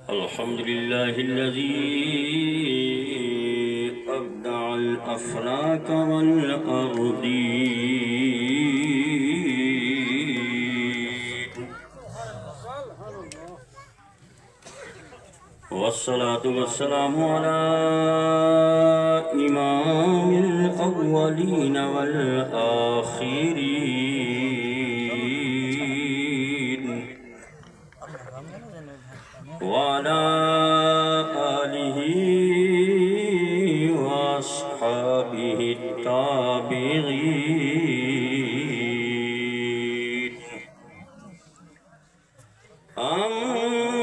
الحمد لله الذي أبدع الأفلاك والأرضين، والصلاة والسلام على إمام الأولين والآخرين، وعلى آله وأصحابه التابعين. أما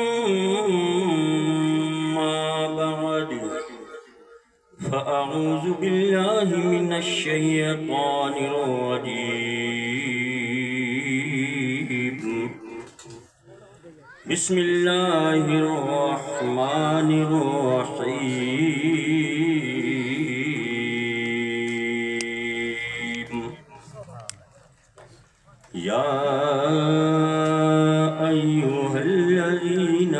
بعد، فأعوذ بالله من الشيطان الرجيم. بسم الله الرحمن الرحيم. يا أيها الذين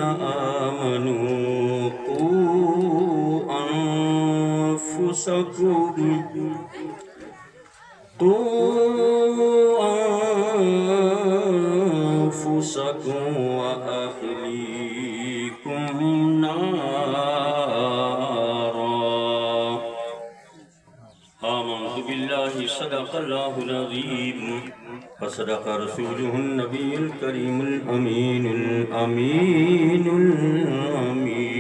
آمنوا قوا أنفسكم وأهليكم نارا. آمنت بالله صدق الله العظيم، وصدق رسوله النبي الكريم الأمين الأمين الأمين.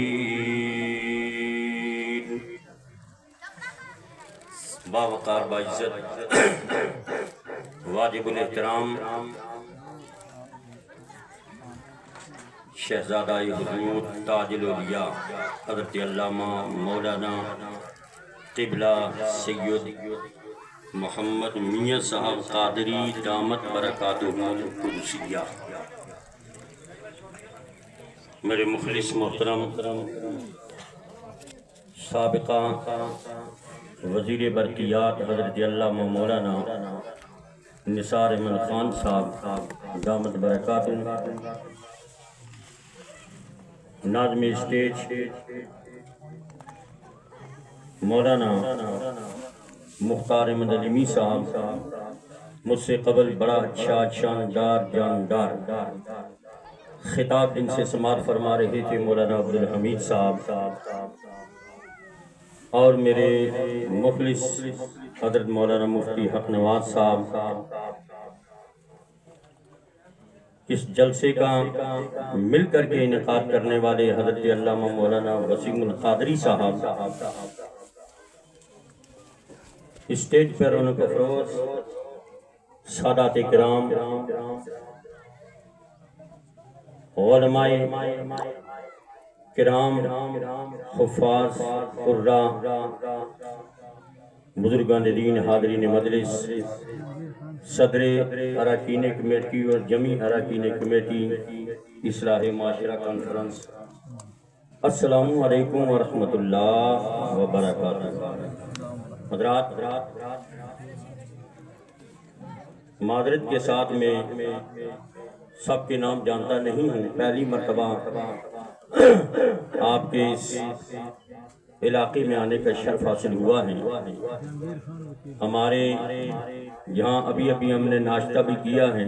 باوقار باعزت واجب الاحترام شہزادہ حضور تاج الاولیاء حضرت علامہ مولانا قبلہ سید محمد میاں صاحب قادری دامت برکاتہ القدسیہ، میرے مخلص محترم سابقہ وزیر برقیات حضرت علامہ مولانا نثار احمد خان صاحب دامت برکاتہ، ناظم اسٹیج مولانا مختار احمد علیمی صاحب، مجھ سے قبل بڑا اچھا شاندار جاندار خطاب ان سے سماعت فرما رہے تھے مولانا عبدالحمید صاحب، اور میرے مخلص حضرت مولانا مفتی حق نواز صاحب. اس جلسے کا مل کر کے انعقاد کرنے والے حضرت علامہ مولانا وسیم القادری صاحب، اسٹیج پر رونق افروز سادات کرام، علماء کرام، حفاظ، قراء، بزرگان دین، حاضرین مجلس، صدر اراکین کمیٹی اور جمعی اراکین کمیٹی اصلاح معاشرہ کانفرنس، السلام علیکم ورحمۃ اللہ وبرکاتہ. حضرات، معذرت کے ساتھ میں سب کے نام جانتا نہیں ہوں، پہلی مرتبہ آپ کے اس علاقے میں آنے کا شرف حاصل ہوا ہے. ہمارے یہاں ابھی ہم نے ناشتہ بھی کیا ہے.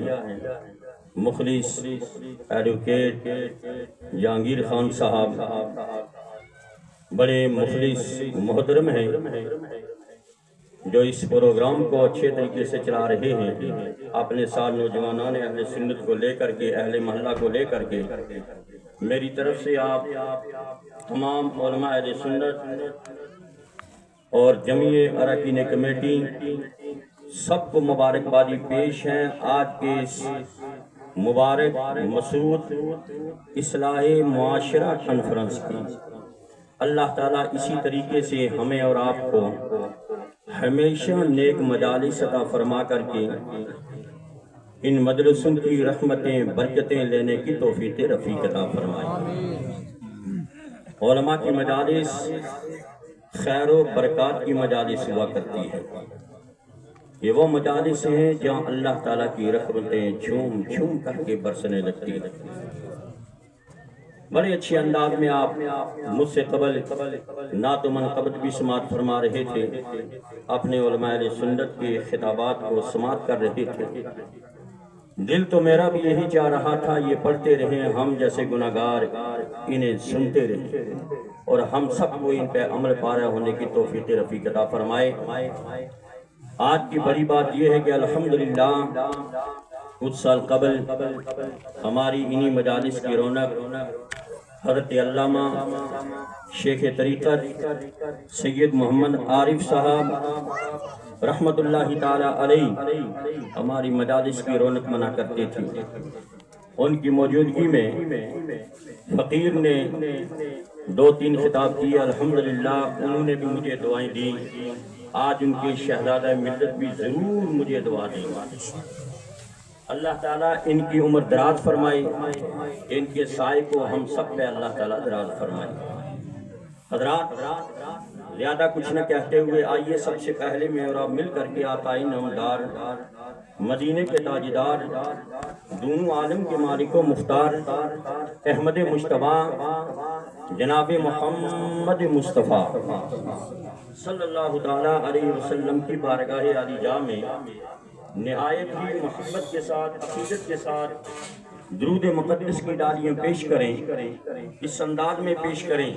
مخلص ایڈوکیٹ جہانگیر خان صاحب بڑے مخلص محترم ہیں، جو اس پروگرام کو اچھے طریقے سے چلا رہے ہیں. اپنے ساتھ نوجوانان اہل سنت کو لے کر کے، اہل محلہ کو لے کر کے، میری طرف سے آپ تمام علماء اہل سنت اور جمعی اراکین کمیٹی سب کو مبارکبادی پیش ہیں آج کے اس مبارک مسعود اصلاح معاشرہ کانفرنس کی. اللہ تعالیٰ اسی طریقے سے ہمیں اور آپ کو ہمیشہ نیک مجالس عطا فرما کر کے ان مجلسوں کی رحمتیں برکتیں لینے کی توفیق رفیق عطا فرمائے. علماء کی مجالس خیر و برکات کی مجالس ہوا کرتی ہے. یہ وہ مجالس ہیں جہاں اللہ تعالیٰ کی رحمتیں جھوم جھوم کر کے برسنے لگتی ہیں. بڑے اچھے انداز میں آپ مجھ سے قبل نعت و منقبت بھی سماعت فرما رہے تھے، اپنے علماء اہل سنت کے خطابات کو سماعت کر رہے تھے۔ دل تو میرا بھی یہی چاہ رہا تھا یہ پڑھتے رہیں، ہم جیسے گناہگار انہیں سنتے رہیں، اور ہم سب کو ان پہ عمل پارا ہونے کی توفیق رفیق عطا فرمائے۔ آج کی بڑی بات یہ ہے کہ الحمدللہ کچھ سال قبل ہماری انہی مجالس کی رونق حضرت علامہ شیخ طریقت سید محمد عارف صاحب رحمت اللہ تعالی علیہ ہماری مجالس کی رونق بنا کرتے تھے۔ ان کی موجودگی میں فقیر نے 2-3 خطاب کیے، الحمدللہ انہوں نے بھی مجھے دعائیں دی۔ آج ان کے شہزادہ ملت بھی ضرور مجھے دعا دیں۔ اللہ تعالیٰ ان کی عمر دراز فرمائی، ان کے سائے کو ہم سب پہ اللہ تعالیٰ دراز فرمائی۔ حضرات، زیادہ کچھ نہ کہتے ہوئے آئیے سب سے پہلے میں اور آپ مل کر کے آقائے نامدار، مدینے کے تاجدار، دونوں عالم کے مالک و مختار احمد مجتبیٰ جناب محمد مصطفیٰ صلی اللہ تعالیٰ علیہ وسلم کی بارگاہ عالی جاہ میں نہایت ہی محبت کے ساتھ، عقیدت کے ساتھ درود مقدس کی ڈالیاں پیش کریں، اس انداز میں پیش کریں،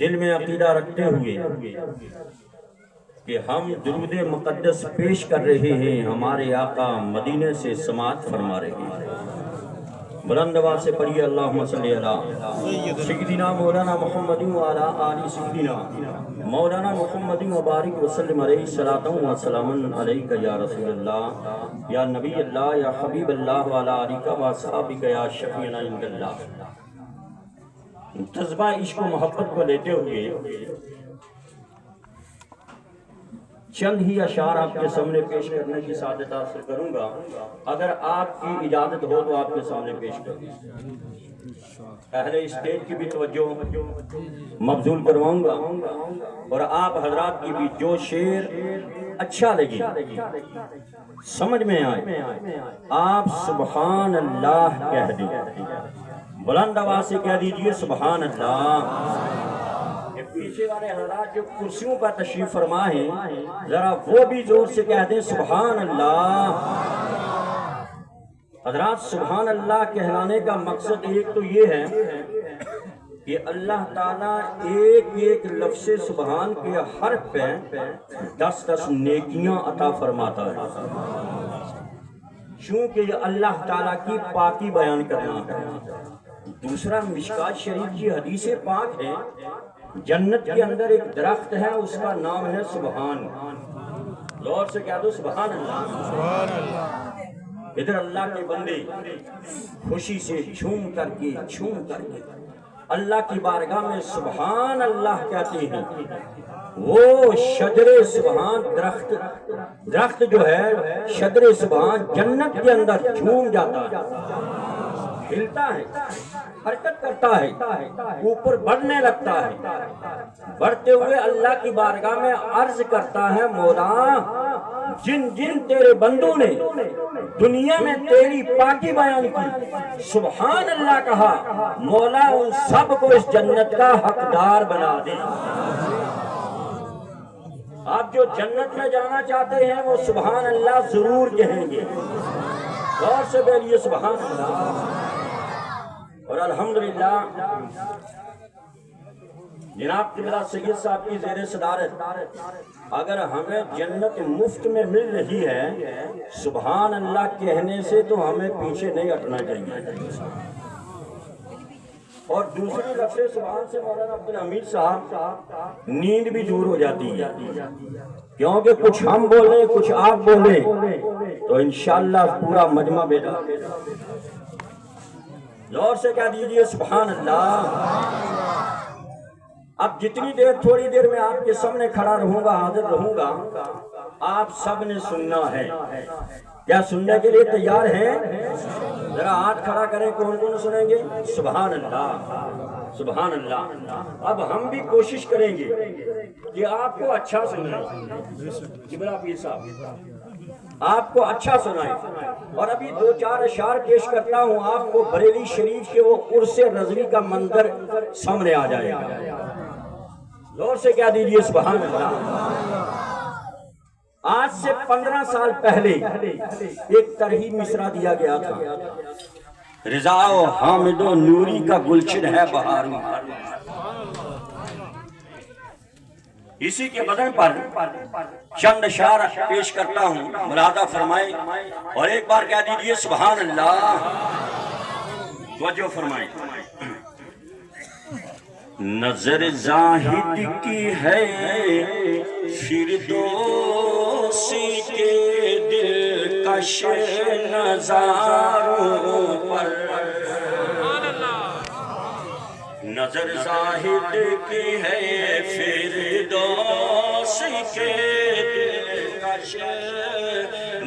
دل میں عقیدہ رکھتے ہوئے کہ ہم درود مقدس پیش کر رہے ہیں، ہمارے آقا مدینے سے سماعت فرما رہے ہیں۔ بلند آواز سے پڑھیے اللہم صلی علی سیدنا مولانا محمد وعلی آل سیدنا مولانا محمد مبارک وسلم علیہ صلاۃ و سلام علیک یا رسول اللہ یا نبی اللہ یا حبیب اللہ وعلی آلک و اصحابک یا شفیعنا عند اللہ۔ جذبہ عشق و محبت کو لیتے ہوئے چند ہی اشعار آپ کے سامنے پیش کرنے کی سعادت حاصل کروں گا، اگر آپ کی اجازت ہو تو آپ کے سامنے پیش کروں۔ اہل اسٹیج کی بھی توجہ مبذول کرواؤں گا، اور آپ حضرات کی بھی جو شعر اچھا لگے، سمجھ میں آئے، آپ سبحان اللہ کہہ دیں، بلند آواز سے کہہ دیجئے سبحان اللہ۔ پیچھے والے حضرات جو کرسیوں پر تشریف فرما ہیں، ذرا وہ بھی زور سے کہہ دیں سبحان اللہ۔ حضرات، سبحان اللہ کہلانے کا مقصد ایک تو یہ ہے کہ اللہ تعالیٰ ایک ایک لفظ سبحان کے حرف پہ 10 نیکیاں عطا فرماتا ہے، چونکہ یہ اللہ تعالیٰ کی پاکی بیان کرنا ہے۔ دوسرا، مشکات شریف کی حدیث پاک ہے، جنت کے اندر ایک درخت ہے، اس کا نام ہے سبحان۔ زور سے کہہ دو سبحان اللہ۔ ادھر اللہ کے بندے خوشی سے جھوم کر کے اللہ کی بارگاہ میں سبحان اللہ کہتے ہیں۔ وہ شجر سبحان درخت جو ہے، شجر سبحان جنت کے اندر جھوم جاتا ہے، ہلتا ہے، حرکت کرتا ہے، اوپر بڑھنے لگتا ہے، بڑھتے ہوئے اللہ کی بارگاہ میں عرض کرتا ہے، مولا جن جن تیرے بندوں نے دنیا میں تیری پاکی بیان کی، سبحان اللہ کہا، مولا ان سب کو اس جنت کا حقدار بنا دے۔ آپ جو جنت میں جانا چاہتے ہیں وہ سبحان اللہ ضرور کہیں گے، غور سے بولیے سبحان اللہ۔ اور الحمدللہ جناب قبلہ سید صاحب کی زیر صدارت اگر ہمیں جنت مفت میں مل رہی ہے، سبحان اللہ کہنے سے تو ہمیں پیچھے نہیں ہٹنا چاہیے۔ اور دوسری لفظ سبحان سے مولانا عبدالحمید صاحب نیند بھی دور ہو جاتی ہے، کیونکہ کچھ ہم بولیں کچھ آپ بولیں تو انشاءاللہ پورا مجمع بیدار۔ زور سے کہہ دیجئے سبحان اللہ۔ اب جتنی دیر، تھوڑی دیر میں آپ کے سامنے کھڑا رہوں گا، حاضر رہوں گا، آپ سب نے سننا ہے۔ کیا سننے کے لیے تیار ہیں؟ ذرا ہاتھ کھڑا کریں، کون کون سنیں گے؟ سبحان اللہ، سبحان اللہ۔ اب ہم بھی کوشش کریں گے کہ آپ کو اچھا سنیں۔ جبرا پیر صاحب آپ کو اچھا سنائیں. اور ابھی 2-4 اشعار پیش کرتا ہوں آپ کو بریلی شریف کے وہ عرس رضوی کا منظر سامنے آ جائے گا. زور سے کہہ دیجئے سبحان اللہ. آج سے 15 سال پہلے ایک ترہیب مصرع دیا گیا تھا. رضا و حامد و نوری کا گلشن ہے بہاروں. اسی کے بدن پر چند اشعار پیش کرتا ہوں، ملاحظہ فرمائیں اور ایک بار کہہ دیجئے سبحان اللہ. توجہ فرمائیں. نظر زاہد کی ہے فردوسی کے دلکش نظاروں پر. نظر زاہد کی ہے فردوسی کے دلکش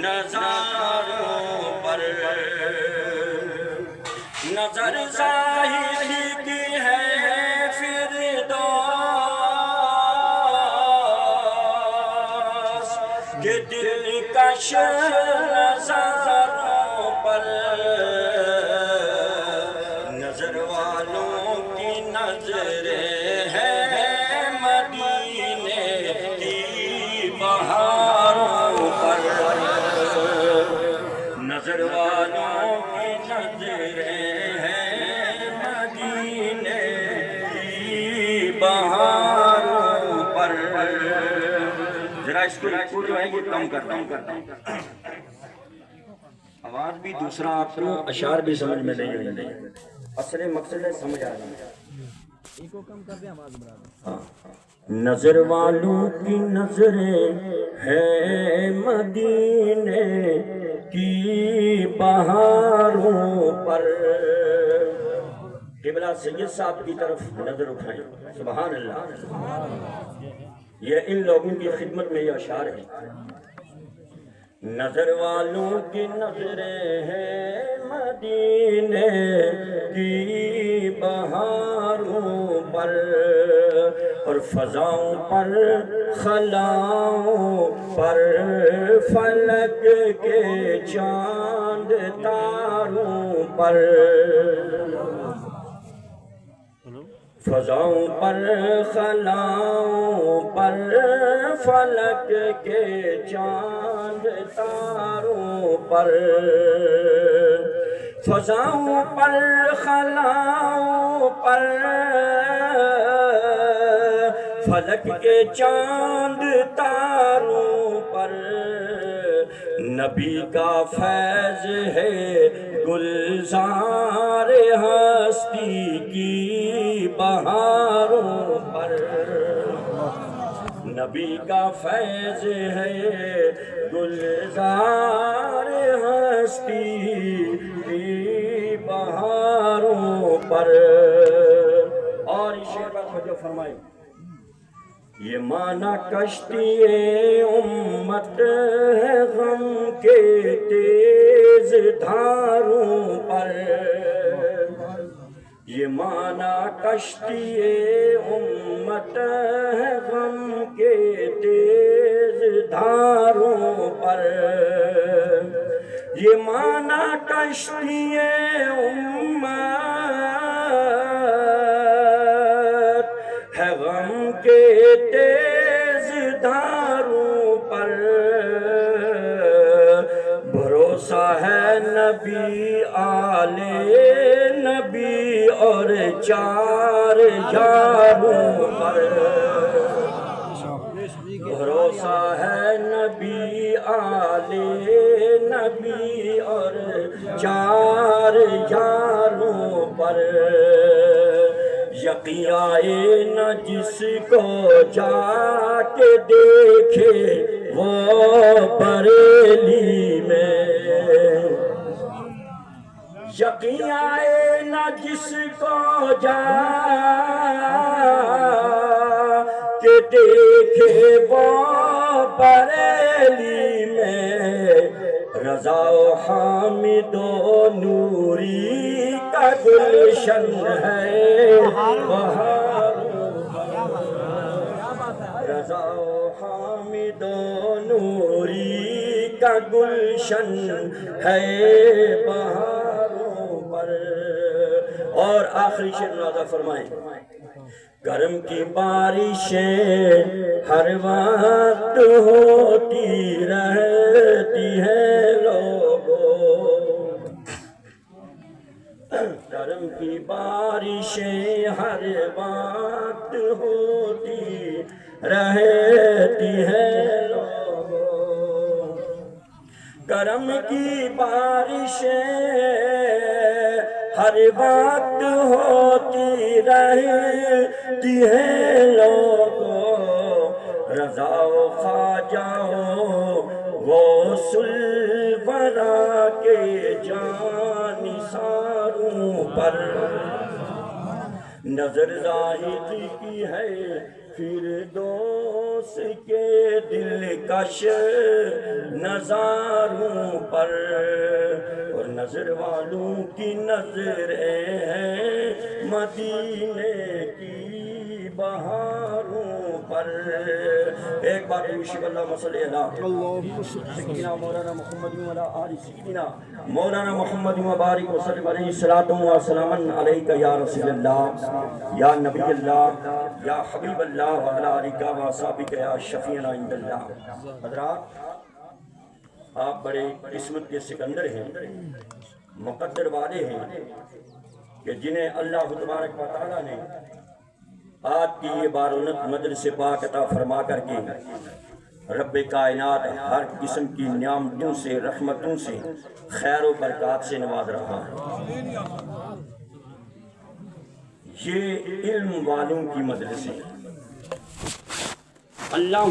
نظاروں پر. نظر زاہد کی ہے کہ دلکش نظاروں پر. نظر والوں کی نظریں ہیں مدینے کی بہاروں پر. نظر والوں کی نظریں ہیں مدینے کی بہاروں پر. ذرا اس کو جو ہے یہ کم کرتا ہوں. آواز بھی دوسرا آپ کو اشعار بھی سمجھ میں نہیں آئی. اصل مقصد ہے سمجھ آ رہا. نظر والوں کی نظریں ہیں مدینے کی بہاروں پر. قبلہ سید صاحب کی طرف نظر اٹھائیں. سبحان اللہ. یہ ان لوگوں کی خدمت میں یہ اشعار ہے. نظر والوں کی نظریں ہیں مدینے کی بہاروں پر. اور فضاؤں پر خلاؤں پر فلک کے چاند تاروں پر. فضاؤں پر خلاؤں پر فلک کے چاند تاروں پر. فضاؤں پر خلاؤں پر فلک کے چاند تاروں پر. نبی کا فیض ہے گلزار ہستی کی بہاروں پر. نبی کا فیض ہے گلزار ہستی کی بہاروں پر. اور اس شعر پر توجہ فرمائیں. یہ معنی کشتی امت ہے غم کے تیز دھاروں پر. یہ معنی کشتی امت ہے غم کے تیز دھاروں پر. یہ معنی کشتی امت ہے غم کے تیز دھاروں پر. بھروسہ ہے نبی آلے نبی اور 4 یاروں پر. بھروسہ ہے نبی آلے نبی اور 4 یاروں پر. یقین آئے نہ جس کو جا کے دیکھے وہ بریلی میں. یقین آئے نہ جس کو جا کے دیکھے وہ بریلی میں. رضا و حامد و نوری کا گلشن ہے بہاروں. رضا و حامد و نوری کا کا گلشن ہے بہاروں پر۔ اور آخری شعر نازا فرمائیں، کرم کی بارشیں ہر وقت ہوتی رہتی ہے لوگوں، کرم کی بارشیں ہر وقت ہوتی رہتی ہے لوگوں، کرم کی بارشیں ہر وقت ہوتی رہتی ہے لوگوں، رضا و خواجہ غوث الورا کے جانثاروں پر، نظر زاہد کی ہے فردوس کے دلکش نظاروں پر، اور نظر والوں کی نظریں ہیں مدینے کی بہاروں پر۔ ایک بار شکر اللہ صلی اللہ سیدنا مولانا محمد وعلی آل سیدنا مولانا محمد مبارک وسلم علیہ الصلوۃ والسلام علیک یا رسول اللہ یا نبی اللہ یا حبیب اللہ وعلی آلک واصحابک یا شفیعنا عند اللہ۔ حضرات، آپ بڑے قسمت کے سکندر ہیں، مقدر والے ہیں کہ جنہیں اللہ تبارک و تعالیٰ نے آج کی یہ بارونت مجلس پاک عطا فرما کر کے رب کائنات ہر قسم کی نعمتوں سے، رحمتوں سے، خیر و برکات سے نواز رہا ہے۔ یہ علم والوں کی مجلس ہے۔ اللہ